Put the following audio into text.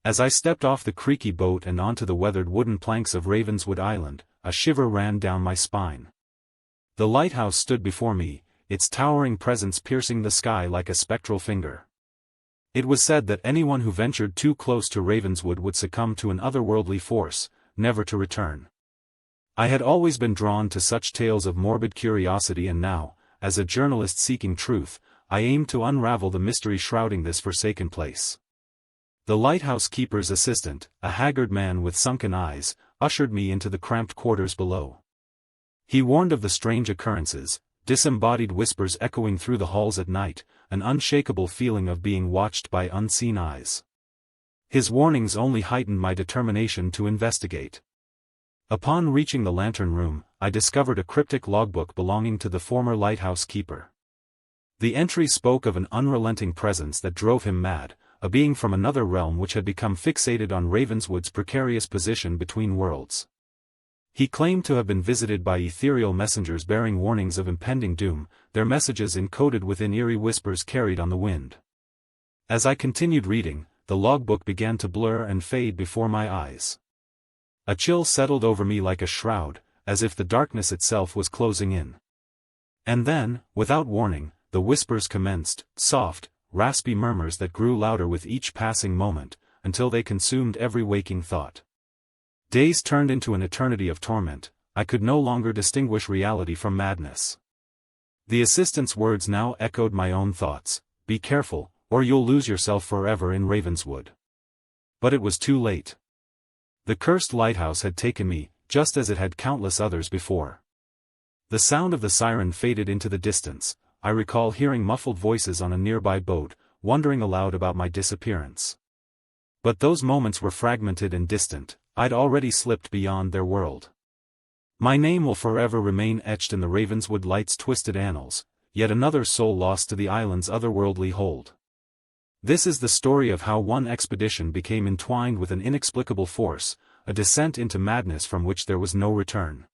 As I stepped off the creaky boat and onto the weathered wooden planks of Ravenswood Island, a shiver ran down my spine. The lighthouse stood before me, its towering presence piercing the sky like a spectral finger. It was said that anyone who ventured too close to Ravenswood would succumb to an otherworldly force, never to return. I had always been drawn to such tales of morbid curiosity, and now, as a journalist seeking truth, I aimed to unravel the mystery shrouding this forsaken place. The lighthouse keeper's assistant, a haggard man with sunken eyes, ushered me into the cramped quarters below. He warned of the strange occurrences, disembodied whispers echoing through the halls at night, an unshakable feeling of being watched by unseen eyes. His warnings only heightened my determination to investigate. Upon reaching the lantern room, I discovered a cryptic logbook belonging to the former lighthouse keeper. The entry spoke of an unrelenting presence that drove him mad, a being from another realm which had become fixated on Ravenswood's precarious position between worlds. He claimed to have been visited by ethereal messengers bearing warnings of impending doom, their messages encoded within eerie whispers carried on the wind. As I continued reading, the logbook began to blur and fade before my eyes. A chill settled over me like a shroud, as if the darkness itself was closing in. And then, without warning, the whispers commenced, soft, raspy murmurs that grew louder with each passing moment, until they consumed every waking thought. Days turned into an eternity of torment. I could no longer distinguish reality from madness. The assistant's words now echoed my own thoughts: "Be careful, or you'll lose yourself forever in Ravenswood." But it was too late. The cursed lighthouse had taken me, just as it had countless others before. The sound of the siren faded into the distance. I recall hearing muffled voices on a nearby boat, wondering aloud about my disappearance. But those moments were fragmented and distant. I'd already slipped beyond their world. My name will forever remain etched in the Ravenswood Light's twisted annals, yet another soul lost to the island's otherworldly hold. This is the story of how one expedition became entwined with an inexplicable force, a descent into madness from which there was no return.